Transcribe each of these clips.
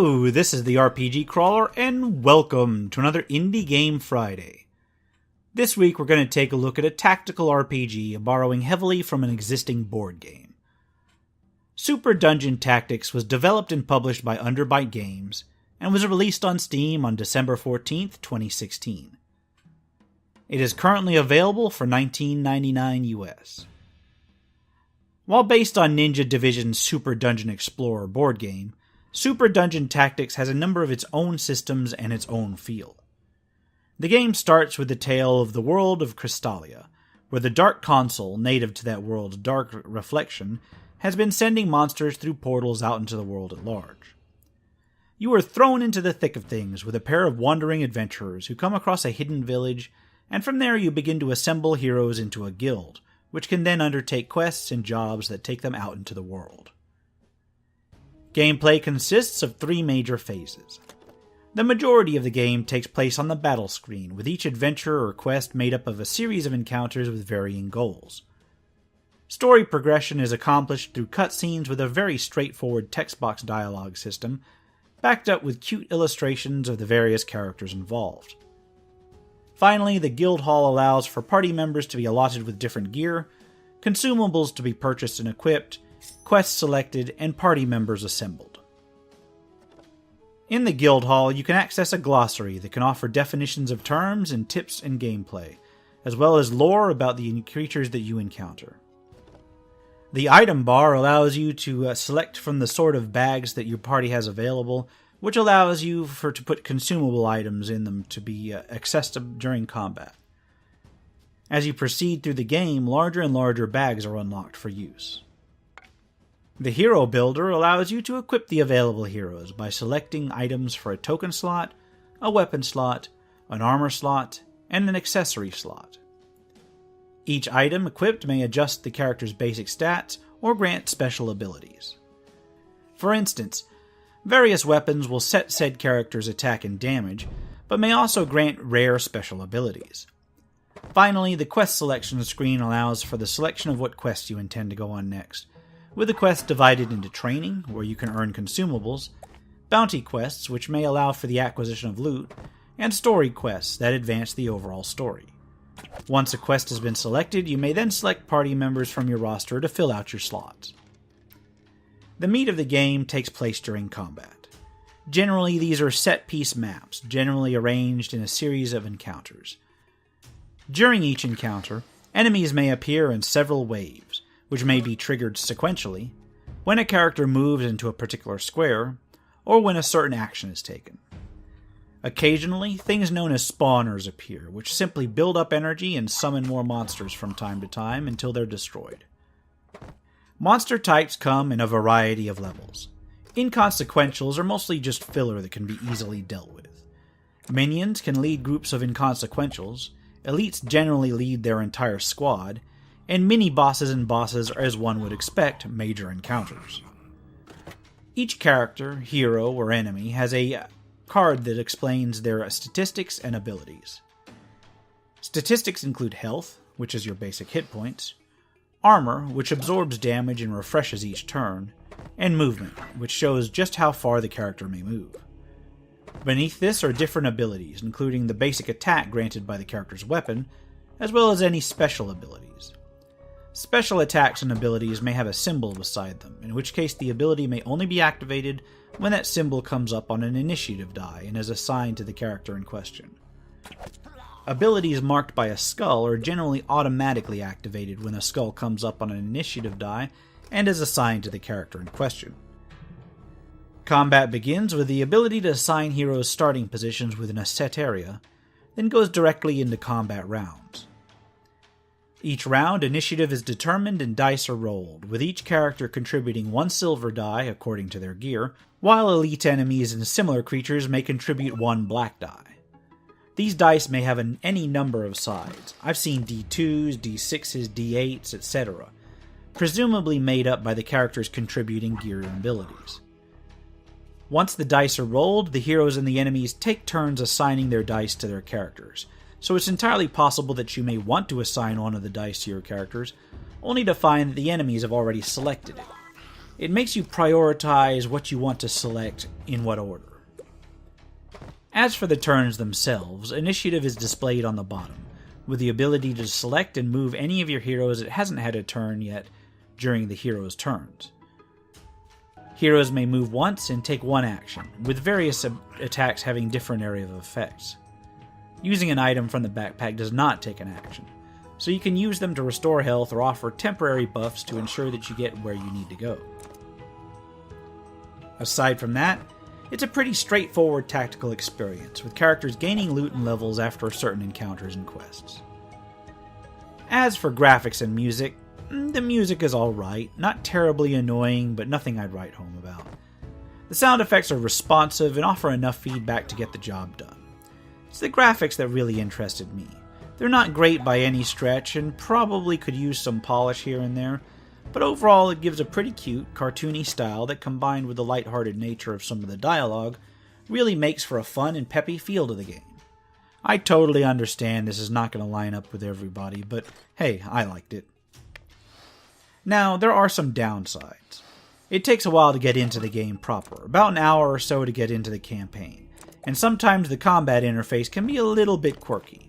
Hello, this is the RPG Crawler, and welcome to another Indie Game Friday. This week we're going to take a look at a tactical RPG borrowing heavily from an existing board game. Super Dungeon Tactics was developed and published by Underbite Games, and was released on Steam on December 14th, 2016. It is currently available for $19.99 US. While based on Ninja Division's Super Dungeon Explorer board game, Super Dungeon Tactics has a number of its own systems and its own feel. The game starts with the tale of the world of Crystallia, where the Dark Console, native to that world's dark reflection, has been sending monsters through portals out into the world at large. You are thrown into the thick of things with a pair of wandering adventurers who come across a hidden village, and from there you begin to assemble heroes into a guild, which can then undertake quests and jobs that take them out into the world. Gameplay consists of 3 major phases. The majority of the game takes place on the battle screen, with each adventure or quest made up of a series of encounters with varying goals. Story progression is accomplished through cutscenes with a very straightforward text box dialogue system, backed up with cute illustrations of the various characters involved. Finally, the guild hall allows for party members to be allotted with different gear, consumables to be purchased and equipped, quests selected, and party members assembled. In the guild hall, you can access a glossary that can offer definitions of terms and tips and gameplay, as well as lore about the creatures that you encounter. The item bar allows you to select from the sort of bags that your party has available, which allows you to put consumable items in them to be accessible during combat. As you proceed through the game, larger and larger bags are unlocked for use. The Hero Builder allows you to equip the available heroes by selecting items for a token slot, a weapon slot, an armor slot, and an accessory slot. Each item equipped may adjust the character's basic stats or grant special abilities. For instance, various weapons will set said character's attack and damage, but may also grant rare special abilities. Finally, the quest selection screen allows for the selection of what quests you intend to go on next, with the quests divided into training, where you can earn consumables, bounty quests, which may allow for the acquisition of loot, and story quests that advance the overall story. Once a quest has been selected, you may then select party members from your roster to fill out your slots. The meat of the game takes place during combat. Generally, these are set-piece maps, generally arranged in a series of encounters. During each encounter, enemies may appear in several waves, which may be triggered sequentially, when a character moves into a particular square, or when a certain action is taken. Occasionally, things known as spawners appear, which simply build up energy and summon more monsters from time to time until they're destroyed. Monster types come in a variety of levels. Inconsequentials are mostly just filler that can be easily dealt with. Minions can lead groups of inconsequentials, elites generally lead their entire squad, and mini-bosses and bosses are, as one would expect, major encounters. Each character, hero, or enemy has a card that explains their statistics and abilities. Statistics include health, which is your basic hit points, armor, which absorbs damage and refreshes each turn, and movement, which shows just how far the character may move. Beneath this are different abilities, including the basic attack granted by the character's weapon, as well as any special abilities. Special attacks and abilities may have a symbol beside them, in which case the ability may only be activated when that symbol comes up on an initiative die and is assigned to the character in question. Abilities marked by a skull are generally automatically activated when a skull comes up on an initiative die and is assigned to the character in question. Combat begins with the ability to assign heroes starting positions within a set area, then goes directly into combat rounds. Each round, initiative is determined and dice are rolled, with each character contributing 1 silver die according to their gear, while elite enemies and similar creatures may contribute 1 black die. These dice may have any number of sides. I've seen D2s, D6s, D8s, etc., presumably made up by the characters contributing gear and abilities. Once the dice are rolled, the heroes and the enemies take turns assigning their dice to their characters, so it's entirely possible that you may want to assign one of the dice to your characters, only to find that the enemies have already selected it. It makes you prioritize what you want to select in what order. As for the turns themselves, initiative is displayed on the bottom, with the ability to select and move any of your heroes that hasn't had a turn yet during the hero's turns. Heroes may move once and take one action, with various attacks having different area of effects. Using an item from the backpack does not take an action, so you can use them to restore health or offer temporary buffs to ensure that you get where you need to go. Aside from that, it's a pretty straightforward tactical experience, with characters gaining loot and levels after certain encounters and quests. As for graphics and music, the music is alright, not terribly annoying, but nothing I'd write home about. The sound effects are responsive and offer enough feedback to get the job done. It's the graphics that really interested me. They're not great by any stretch, and probably could use some polish here and there, but overall it gives a pretty cute, cartoony style that, combined with the lighthearted nature of some of the dialogue, really makes for a fun and peppy feel to the game. I totally understand this is not going to line up with everybody, but hey, I liked it. Now, there are some downsides. It takes a while to get into the game proper, about an hour or so to get into the campaign, and sometimes the combat interface can be a little bit quirky.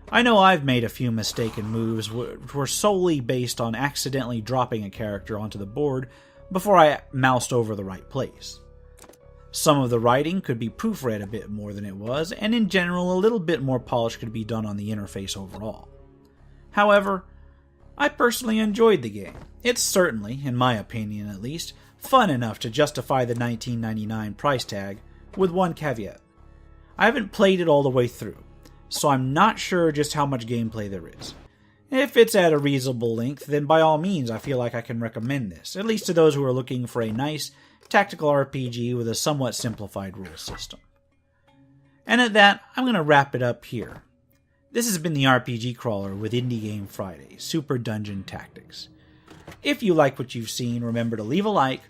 I know I've made a few mistaken moves which were solely based on accidentally dropping a character onto the board before I moused over the right place. Some of the writing could be proofread a bit more than it was, and in general a little bit more polish could be done on the interface overall. However, I personally enjoyed the game. It's certainly, in my opinion at least, fun enough to justify the $19.99 price tag, with one caveat. I haven't played it all the way through, so I'm not sure just how much gameplay there is. If it's at a reasonable length, then by all means I feel like I can recommend this, at least to those who are looking for a nice, tactical RPG with a somewhat simplified rules system. And at that, I'm going to wrap it up here. This has been the RPG Crawler with Indie Game Friday, Super Dungeon Tactics. If you like what you've seen, remember to leave a like,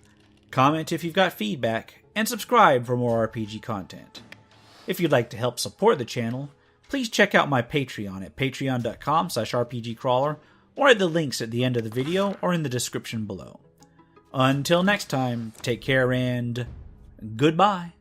comment if you've got feedback, and subscribe for more RPG content. If you'd like to help support the channel, please check out my Patreon at patreon.com/rpgcrawler, or at the links at the end of the video or in the description below. Until next time, take care and goodbye.